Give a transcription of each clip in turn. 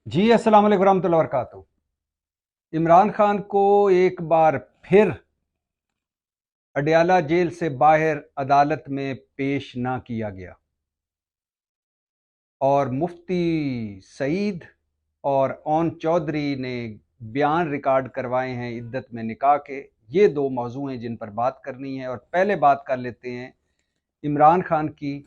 जी अस्सलाम वालेकुम रहमतुल्लाहि व बरकातुहू। इमरान खान को एक बार फिर अडयाला जेल से बाहर अदालत में पेश ना किया गया और मुफ्ती सईद और ओन चौधरी ने बयान रिकॉर्ड करवाए हैं इद्दत में निकाह के। ये दो मौजू हैं जिन पर बात करनी है। और पहले बात कर लेते हैं इमरान खान की,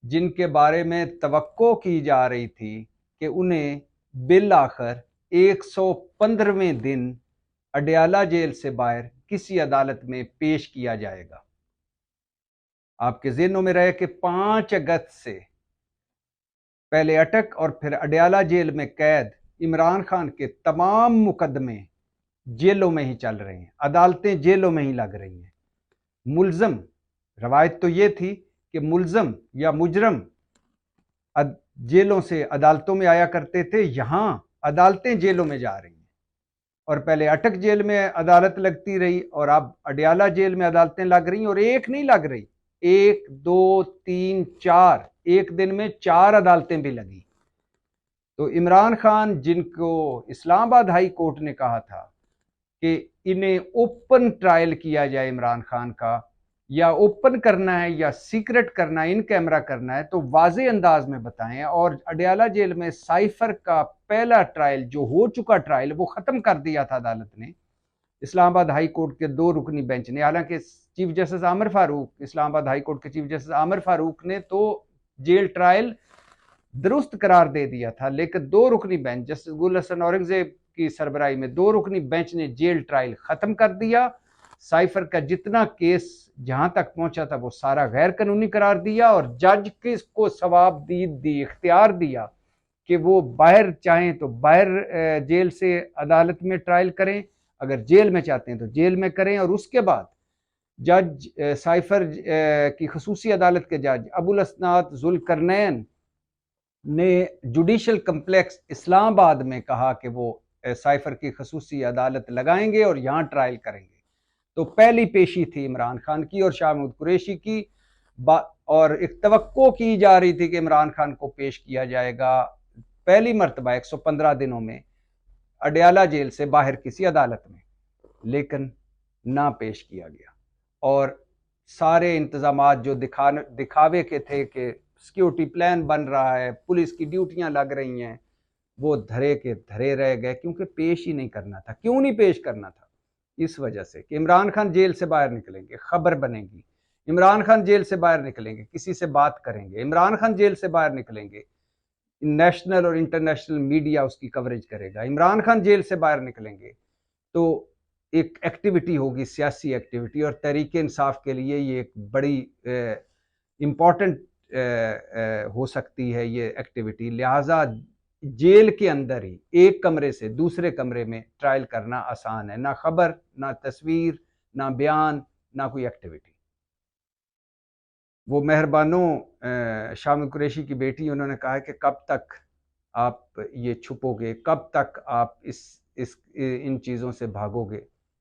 जिनके बारे में तवक्को की जा रही थी कि उन्हें बिल आखिर 115वें दिन अडयाला जेल से बाहर किसी अदालत में पेश किया जाएगा। आपके ज़हनों में रहे कि 5 अगस्त से पहले अटक और फिर अडयाला जेल में कैद इमरान खान के तमाम मुकदमे जेलों में ही चल रहे हैं, अदालतें जेलों में ही लग रही हैं। मुलजम, रवायत तो ये थी कि मुलजम या मुजरम जेलों से अदालतों में आया करते थे, यहां अदालतें जेलों में जा रही हैं। और पहले अटक जेल में अदालत लगती रही और अब अडयाला जेल में अदालतें लग रही, और एक नहीं लग रही, 1 2 3 4, एक दिन में 4 अदालतें भी लगी। तो इमरान खान, जिनको इस्लामाबाद हाई कोर्ट ने कहा था कि इन्हें ओपन ट्रायल किया जाए इमरान खान का, या ओपन करना है या सीक्रेट करना है, इन कैमरा करना है, तो वाज़े अंदाज में बताएं। और अडयाला जेल में साइफर का पहला ट्रायल जो हो चुका ट्रायल वो ख़त्म कर दिया था अदालत ने, इस्लामाबाद हाई कोर्ट के 2 रुकनी बेंच ने। हालांकि chief justice Aamir Farooq, Islamabad high court के चीफ जस्टिस आमिर फारूक ने तो जेल ट्रायल दुरुस्त करार दे दिया था, लेकिन 2 रुकनी बेंच जस्टिस गुल हसन औरंगजेब की सरबराही में 2 रुकनी बेंच ने जेल ट्रायल खत्म कर दिया। साइफर का जितना केस जहां तक पहुंचा था वो सारा गैर कानूनी करार दिया, और जज को सवाब दी इख्तियार दिया कि वो बाहर चाहें तो बाहर जेल से अदालत में ट्रायल करें, अगर जेल में चाहते हैं तो जेल में करें। और उसके बाद जज साइफर की खसूसी अदालत के जज अबुल असनाद जुल्करनैन ने जुडिशल कम्प्लेक्स इस्लामाबाद में कहा कि वो साइफर की खसूसी अदालत लगाएंगे और यहाँ ट्रायल करेंगे। तो पहली पेशी थी इमरान खान की और शाह महमूद कुरैशी की, और एक तवक्को की जा रही थी कि इमरान खान को पेश किया जाएगा पहली मरतबा 115 दिनों में अडयाला जेल से बाहर किसी अदालत में, लेकिन ना पेश किया गया। और सारे इंतजामात जो दिखावे के थे कि सिक्योरिटी प्लान बन रहा है, पुलिस की ड्यूटियां लग रही हैं, वो धरे के धरे रह गए, क्योंकि पेश ही नहीं करना था। क्यों नहीं पेश करना था? इस वजह से कि इमरान खान जेल से बाहर निकलेंगे, खबर बनेगी, इमरान खान जेल से बाहर निकलेंगे, किसी से बात करेंगे, इमरान खान जेल से बाहर निकलेंगे, नेशनल और इंटरनेशनल मीडिया उसकी कवरेज करेगा। इमरान खान जेल से बाहर निकलेंगे तो एक एक्टिविटी होगी, सियासी एक्टिविटी, और तहरीक इंसाफ के लिए ये एक बड़ी इम्पॉर्टेंट हो सकती है ये एक्टिविटी। लिहाजा जेल के अंदर ही एक कमरे से दूसरे कमरे में ट्रायल करना आसान है, ना खबर, ना तस्वीर, ना बयान, ना कोई एक्टिविटी। वो मेहरबानों शामिल कुरैशी की बेटी, उन्होंने कहा कि कब तक आप ये छुपोगे, कब तक आप इस इन चीज़ों से भागोगे?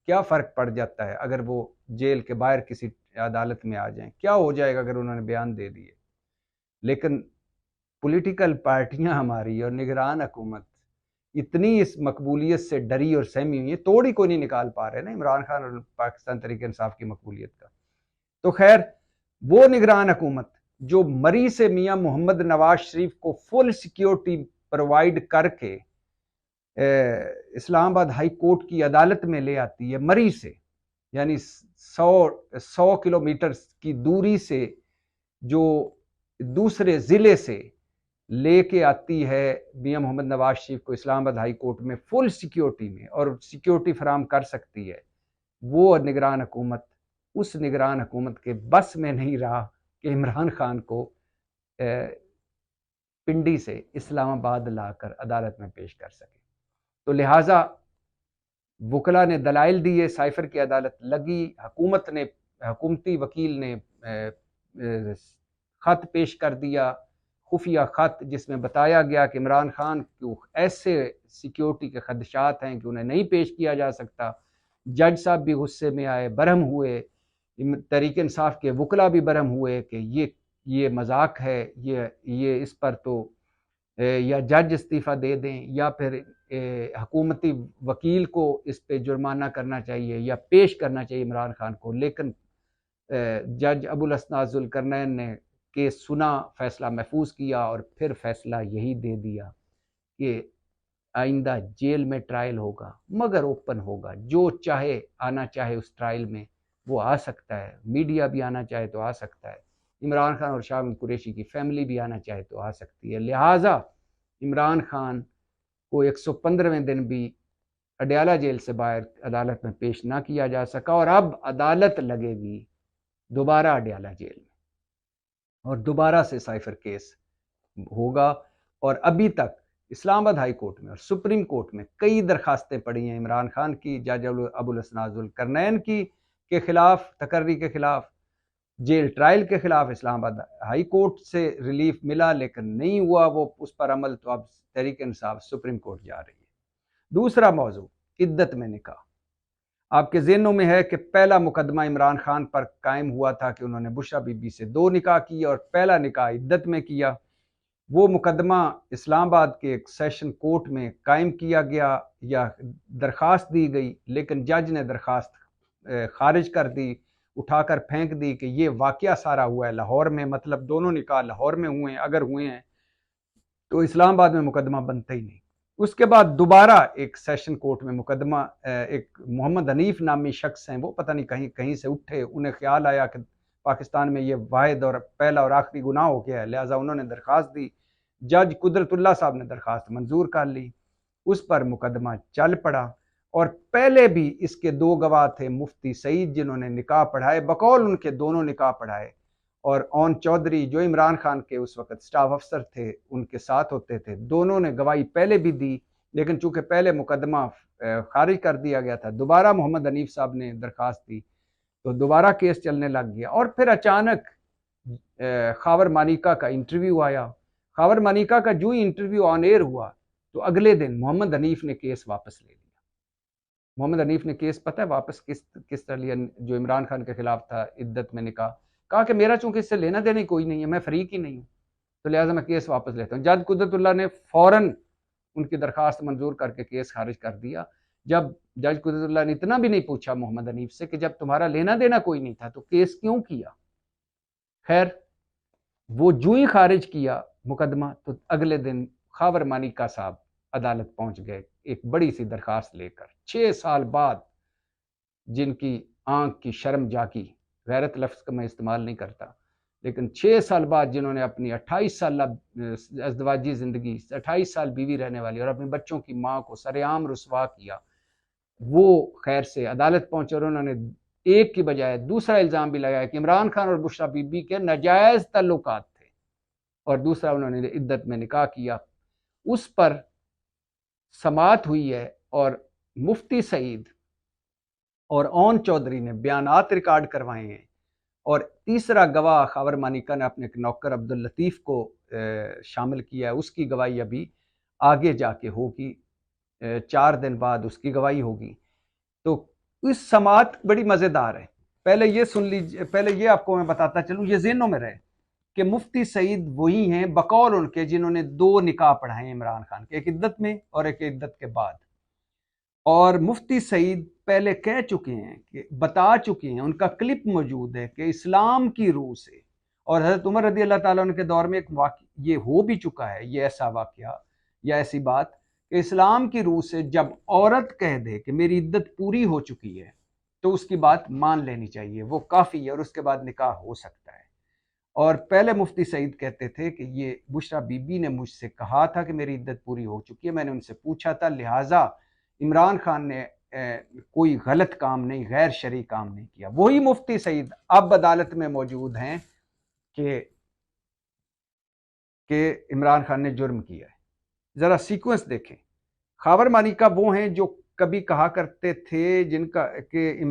क्या फ़र्क पड़ जाता है अगर वो जेल के बाहर किसी अदालत में आ जाएं? क्या हो जाएगा अगर उन्होंने बयान दे दिए? लेकिन पॉलिटिकल पार्टियां हमारी और निगरान हुकूमत इतनी इस मकबूलियत से डरी और सहमी हुई है, तोड़ ही कोई नहीं निकाल पा रहे ना इमरान खान और पाकिस्तान तहरीक इंसाफ की मकबूलियत का। तो खैर, वो निगरान हुकूमत जो मरी से मियां मोहम्मद नवाज शरीफ को फुल सिक्योरिटी प्रोवाइड करके इस्लामाबाद हाई कोर्ट की अदालत में ले आती है, मरी से, यानी 100 किलोमीटर की दूरी से, जो दूसरे ज़िले से लेके आती है मियां मोहम्मद नवाज शरीफ को इस्लामाबाद हाई कोर्ट में फुल सिक्योरिटी में, और सिक्योरिटी फराम कर सकती है, वो निगरान हुकूमत, उस निगरान हुकूमत के बस में नहीं रहा कि इमरान खान को पिंडी से इस्लामाबाद लाकर अदालत में पेश कर सके। तो लिहाजा वकला ने दलाइल दिए, साइफर की अदालत लगी, हुकूमत ने, हुकूमती वकील ने ख़त पेश कर दिया, खुफिया ख़त, जिसमें बताया गया कि इमरान खान को ऐसे सिक्योरिटी के खदशात हैं कि उन्हें नहीं पेश किया जा सकता। जज साहब भी गुस्से में आए, बरहम हुए, तहरीक इंसाफ के वकला भी बरहम हुए कि ये मजाक है, ये इस पर तो یا جج استعفیٰ دے دیں یا پھر حکومتی وکیل کو اس پہ جرمانہ کرنا چاہیے یا پیش کرنا چاہیے عمران خان کو، لیکن جج ابو الاسناد ذوالقرنین نے کیس سنا، فیصلہ محفوظ کیا اور پھر فیصلہ یہی دے دیا کہ آئندہ جیل میں ٹرائل ہوگا مگر اوپن ہوگا، جو چاہے آنا چاہے اس ٹرائل میں وہ آ سکتا ہے، میڈیا بھی آنا چاہے تو آ سکتا ہے، عمران خان اور شاہ قریشی کی فیملی بھی آنا چاہے تو آ سکتی ہے، لہٰذا عمران خان کو 115ویں دن بھی اڈیالہ جیل سے باہر عدالت میں پیش نہ کیا جا سکا، اور اب عدالت لگے گی دوبارہ اڈیالہ جیل میں اور دوبارہ سے سائفر کیس ہوگا۔ اور ابھی تک اسلام آباد ہائی کورٹ میں اور سپریم کورٹ میں کئی درخواستیں پڑی ہیں عمران خان کی، جج ابو الاسناد ذوالقرنین کی کے خلاف، تقرری کے خلاف، جیل ٹرائل کے خلاف۔ اسلام آباد ہائی کورٹ سے ریلیف ملا لیکن نہیں ہوا وہ اس پر عمل، تو اب تحریک انصاف سپریم کورٹ جا رہی ہے۔ دوسرا موضوع عدت میں نکاح۔ آپ کے ذہنوں میں ہے کہ پہلا مقدمہ عمران خان پر قائم ہوا تھا کہ انہوں نے بشریٰ بی بی سے 2 نکاح کیے اور پہلا نکاح عدت میں کیا۔ وہ مقدمہ اسلام آباد کے ایک سیشن کورٹ میں قائم کیا گیا یا درخواست دی گئی، لیکن جج نے درخواست خارج کر دی، اٹھا کر پھینک دی کہ یہ واقعہ سارا ہوا ہے لاہور میں، مطلب دونوں نکاح لاہور میں ہوئے ہیں، اگر ہوئے ہیں تو اسلام آباد میں مقدمہ بنتا ہی نہیں۔ اس کے بعد دوبارہ ایک سیشن کورٹ میں مقدمہ، ایک محمد حنیف نامی شخص ہیں، وہ پتہ نہیں کہیں سے اٹھے، انہیں خیال آیا کہ پاکستان میں یہ واحد اور پہلا اور آخری گناہ ہو گیا ہے، لہٰذا انہوں نے درخواست دی، جج قدرت اللہ صاحب نے درخواست منظور کر لی، اس پر مقدمہ چل پڑا۔ اور پہلے بھی اس کے 2 گواہ تھے، مفتی سعید جنہوں نے نکاح پڑھائے، بقول ان کے دونوں نکاح پڑھائے، اور اون چودھری جو عمران خان کے اس وقت سٹاف افسر تھے ان کے ساتھ ہوتے تھے، دونوں نے گواہی پہلے بھی دی، لیکن چونکہ پہلے مقدمہ خارج کر دیا گیا تھا، دوبارہ محمد حنیف صاحب نے درخواست دی تو دوبارہ کیس چلنے لگ گیا۔ اور پھر اچانک خاور مانیکا کا انٹرویو آیا، خاور مانیکا کا جو ہی انٹرویو آن ایئر ہوا تو اگلے دن محمد حنیف نے کیس واپس لے لیا۔ محمد حنیف نے کیس پتہ ہے واپس کس طرح لیا، جو عمران خان کے خلاف تھا عدت میں نکاح، کہا کہ میرا چونکہ اس سے لینا دینا کوئی نہیں ہے، میں فریق ہی نہیں ہوں، تو لہٰذا میں کیس واپس لیتا ہوں۔ جج قدرت اللہ نے فوراً ان کی درخواست منظور کر کے کیس خارج کر دیا۔ جب جج قدرت اللہ نے اتنا بھی نہیں پوچھا محمد حنیف سے کہ جب تمہارا لینا دینا کوئی نہیں تھا تو کیس کیوں کیا، خیر وہ جو ہی خارج کیا مقدمہ تو اگلے دن خاور مانیکا صاحب عدالت پہنچ گئے ایک بڑی سی درخواست لے کر، 6 سال بعد، جن کی آنکھ کی شرم جاگی، غیرت لفظ کا میں استعمال نہیں کرتا، لیکن 6 سال بعد جنہوں نے اپنی 28 سالہ ازدواجی زندگی، 28 سال بیوی رہنے والی اور اپنے بچوں کی ماں کو سرعام رسوا کیا، وہ خیر سے عدالت پہنچے اور انہوں نے ایک کی بجائے دوسرا الزام بھی لگایا کہ عمران خان اور بشریٰ بی بی کے ناجائز تعلقات تھے، اور دوسرا انہوں نے عدت میں نکاح کیا۔ اس پر سماعت ہوئی ہے اور مفتی سعید اور اون چودھری نے بیانات ریکارڈ کروائے ہیں، اور تیسرا گواہ خاور مانیکا نے اپنے نوکر عبداللطیف کو شامل کیا ہے، اس کی گواہی ابھی آگے جا کے ہوگی، 4 دن بعد اس کی گواہی ہوگی۔ تو اس سماعت بڑی مزیدار ہے۔ پہلے یہ سن لیجیے، پہلے یہ آپ کو میں بتاتا چلوں، یہ ذہنوں میں رہے کہ مفتی سعید وہی ہیں بقول ان کے جنہوں نے 2 نکاح پڑھائے ہیں عمران خان کے، ایک عدت میں اور ایک عدت کے بعد، اور مفتی سعید پہلے کہہ چکے ہیں کہ بتا چکے ہیں، ان کا کلپ موجود ہے کہ اسلام کی روح سے، اور حضرت عمر رضی اللہ تعالیٰ عنہ کے دور میں ایک واقعہ یہ ہو بھی چکا ہے، یہ ایسا واقعہ یا ایسی بات کہ اسلام کی روح سے جب عورت کہہ دے کہ میری عدت پوری ہو چکی ہے تو اس کی بات مان لینی چاہیے، وہ کافی ہے، اور اس کے بعد نکاح ہو سکتا ہے۔ اور پہلے مفتی سعید کہتے تھے کہ یہ بشریٰ بی بی نے مجھ سے کہا تھا کہ میری عدت پوری ہو چکی ہے، میں نے ان سے پوچھا تھا، لہٰذا عمران خان نے کوئی غلط کام نہیں، غیر شرعی کام نہیں کیا۔ وہی مفتی سعید اب عدالت میں موجود ہیں کہ عمران خان نے جرم کیا ہے۔ ذرا سیکوینس دیکھیں، خاور مانیکا وہ ہیں جو کبھی کہا کرتے تھے جن کا کہ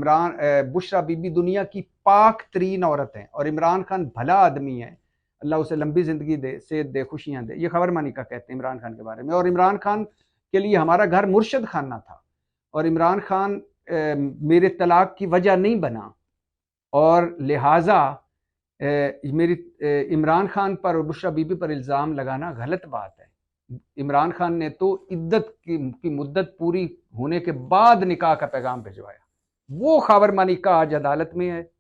بشریٰ بی بی دنیا کی پاک ترین عورت ہیں اور عمران خان بھلا آدمی ہے، اللہ اسے لمبی زندگی دے، صحت دے، خوشیاں دے، یہ خاور مانیکا کہتے ہیں عمران خان کے بارے میں، اور عمران خان کے لیے ہمارا گھر مرشد خانہ تھا اور عمران خان میرے طلاق کی وجہ نہیں بنا، اور لہٰذا میری عمران خان پر اور بشریٰ بی بی پر الزام لگانا غلط بات ہے۔ इमरान खान ने तो इद्दत की मुद्दत पूरी होने के बाद निकाह का पैगाम भिजवाया। वो खावर मानिका आज अदालत में है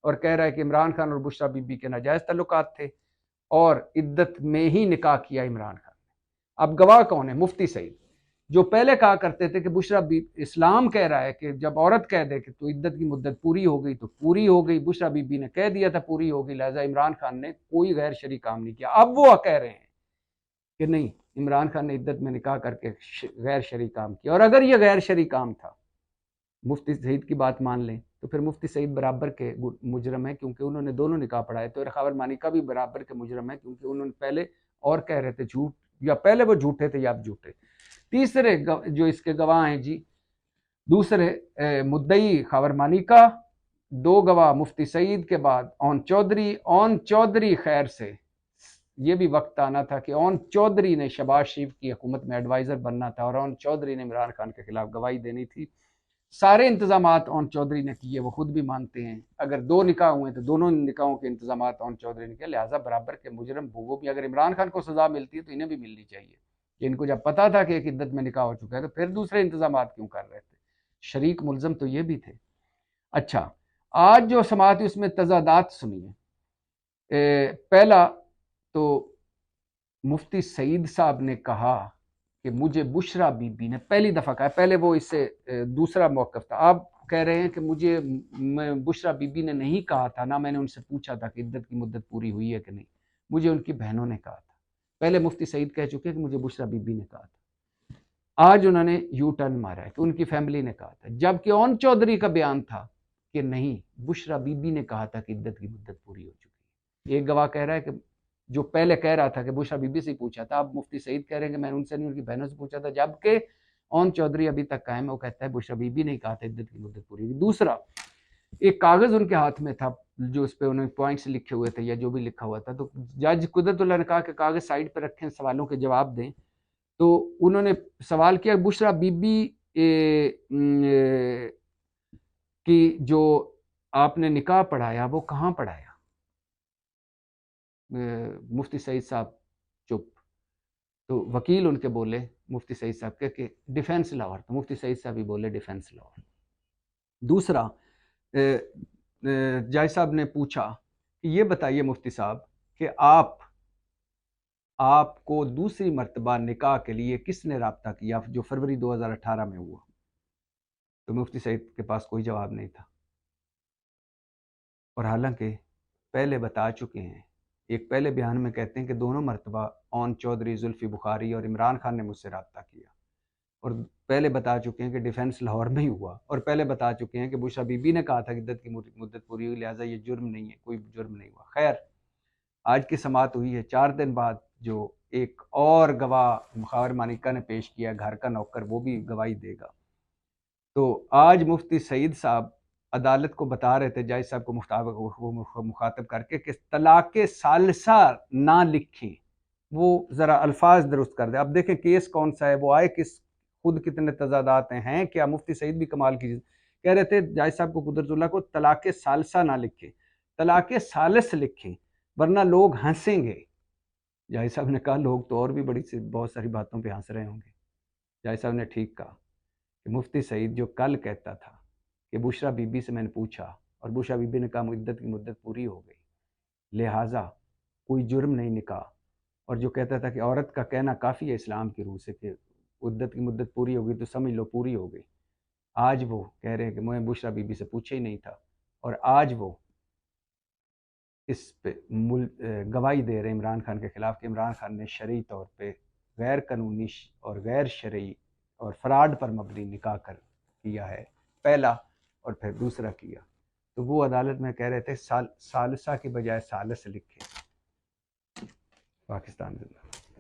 और कह रहा है कि इमरान खान और बुशरा बीबी के नाजायज ताल्लुकात थे और इद्दत में ही निकाह किया इमरान खान ने। अब गवाह कौन है? मुफ्ती सईद, जो पहले कहा करते थे कि बुशरा बीबी, इस्लाम कह रहा है कि जब औरत कह दे कि तो इद्दत की मुद्दत पूरी हो गई तो पूरी हो गई, बुशरा बीबी ने कह दिया था पूरी हो गई, लिहाजा इमरान खान ने कोई गैर शरई काम नहीं किया। अब वो कह रहे हैं कि नहीं, इमरान खान ने इद्दत में निकाह करके गैर शरई काम किया। और अगर ये गैर शरई काम था, मुफ्ती सईद की बात मान लें, तो फिर मुफ्ती सईद बराबर के मुजरम है, क्योंकि उन्होंने दोनों निकाह पढ़ाए। तो खावर मानिका भी बराबर के मुजरम है, क्योंकि उन्होंने पहले और कह रहे थे झूठ, या पहले वो झूठे थे या अब झूठे। तीसरे जो इसके गवाह हैं जी, दूसरे मुद्दई खावर मानिका, दो गवाह मुफ्ती सईद के बाद ओन चौधरी खैर से ये भी वक्त आना था कि ओन चौधरी ने शहबाज शरीफ की हुकूमत में एडवाइज़र बनना था और ओन चौधरी ने इमरान खान के खिलाफ गवाही देनी थी। सारे इंतजामात ओन चौधरी ने किए, वो खुद भी मानते हैं। अगर दो निकाह हुए तो दोनों निकाहों के इंतजामात ओन चौधरी ने किए, लिहाजा बराबर के मुजरम वो भी। अगर इमरान खान को सज़ा मिलती है तो इन्हें भी मिलनी चाहिए। इनको जब पता था कि एक इद्दत में निकाह हो चुका है तो फिर दूसरे इंतजामात क्यों कर रहे थे? शरीक मुलजम तो ये भी थे। अच्छा, आज जो समाअत उसमें तजादात सुनिए। पहला तो मुफ्ती सईद साहब ने कहा कि मुझे बुशरा बीबी ने पहली दफ़ा कहा, पहले वो इससे दूसरा मौक़िफ़ था। आप कह रहे हैं कि मैं बुशरा बीबी ने नहीं कहा था, ना मैंने उनसे पूछा था कि इद्दत की मुद्दत पूरी हुई है कि नहीं, मुझे उनकी बहनों ने कहा था। पहले मुफ्ती सईद कह चुके हैं कि मुझे बुशरा बीबी ने कहा था। आज उन्होंने यू टर्न मारा है कि उनकी फैमिली ने कहा था, जबकि ओन चौधरी का बयान था कि नहीं, बुशरा बीबी ने कहा था कि इद्दत की मुद्दत पूरी हो चुकी है। एक गवाह कह रहा है कि जो पहले कह रहा था कि बुशरा बीबी से पूछा था, अब मुफ्ती सईद कह रहे हैं कि मैंने उनसे नहीं, उनकी बहनों से पूछा था, जबकि ओन चौधरी अभी तक कायम है, वो कहता है बुशरा बीबी ने कहा था इद्दत की मुद्दत पूरी हुई। दूसरा, एक कागज़ उनके हाथ में था जो उस पर उन्होंने पॉइंट्स लिखे हुए थे या जो भी लिखा हुआ था, तो जज कुदरतुल्लाह ने कहा कि कागज़ साइड पर रखें, सवालों के जवाब दें। तो उन्होंने सवाल किया, बुशरा बीबी की जो आपने निकाह पढ़ाया वो कहाँ पढ़ाया? मुफ्ती सईद साहब चुप। तो वकील उनके बोले मुफ्ती सईद साहब के कि डिफेंस लाहौर, तो मुफ्ती सईद साहब भी बोले डिफेंस लाहौर। दूसरा, जज साहब ने पूछा कि ये बताइए मुफ्ती साहब कि आपको दूसरी मर्तबा निकाह के लिए किसने राब्ता किया जो फरवरी 2018 में हुआ? तो मुफ्ती सईद के पास कोई जवाब नहीं था। और हालांकि पहले बता चुके हैं, एक पहले बयान में कहते हैं कि दोनों मर्तबा ओन चौधरी, जुल्फी बुखारी और इमरान खान ने मुझसे रब्ता किया, और पहले बता चुके हैं कि डिफेंस लाहौर में ही हुआ, और पहले बता चुके हैं कि बुशरा बीबी ने कहा था कि इद्दत की मुद्दत पूरी हुई, लिहाजा ये जुर्म नहीं है, कोई जुर्म नहीं हुआ। खैर, आज की समाअत हुई है 4 दिन बाद। जो एक और गवाह खावर मानिका ने पेश किया, घर का नौकर, वो भी गवाही देगा। तो आज मुफ्ती सईद साहब अदालत को बता रहे थे, जज साहब को मुखातब करके, कि तलाक सालसा ना लिखें, वो ज़रा अल्फाज दुरुस्त कर दे। अब देखें केस कौन सा है, वो आए किस, खुद कितने तजादात हैं क्या। मुफ्ती सईद भी कमाल की कह रहे थे जज साहब को, कुदरतुल्लाह को, तलाक सालसा ना लिखें, तलाक सालिस लिखें, वरना लोग हंसेंगे। जज साहब ने कहा लोग तो और भी बहुत सारी बातों पर हंस रहे होंगे। जज साहब ने ठीक कहा कि मुफ्ती सईद जो कल कहता था कि बुशरा बीबी से मैंने पूछा और बुशरा बीबी ने कहा मुद्दत की मुद्दत पूरी हो गई, लिहाजा कोई जुर्म नहीं निकाह, और जो कहता था कि औरत का कहना काफ़ी है इस्लाम की रूह से कि मुद्दत की मुद्दत पूरी हो गई तो समझ लो पूरी हो गई, आज वो कह रहे हैं कि मैं बुशरा बीबी से पूछा ही नहीं था, और आज वो इस पे गवाही दे रहे हैं इमरान खान के खिलाफ कि इमरान खान ने शरई तौर पे गैर कानूनी और गैर शरई और फ्रॉड पर मबनी निकाह किया है, पहला, और फिर दूसरा किया। तो वो अदालत में कह रहे थे सालसा की बजाय सालस लिखे। पाकिस्तान जिंदा।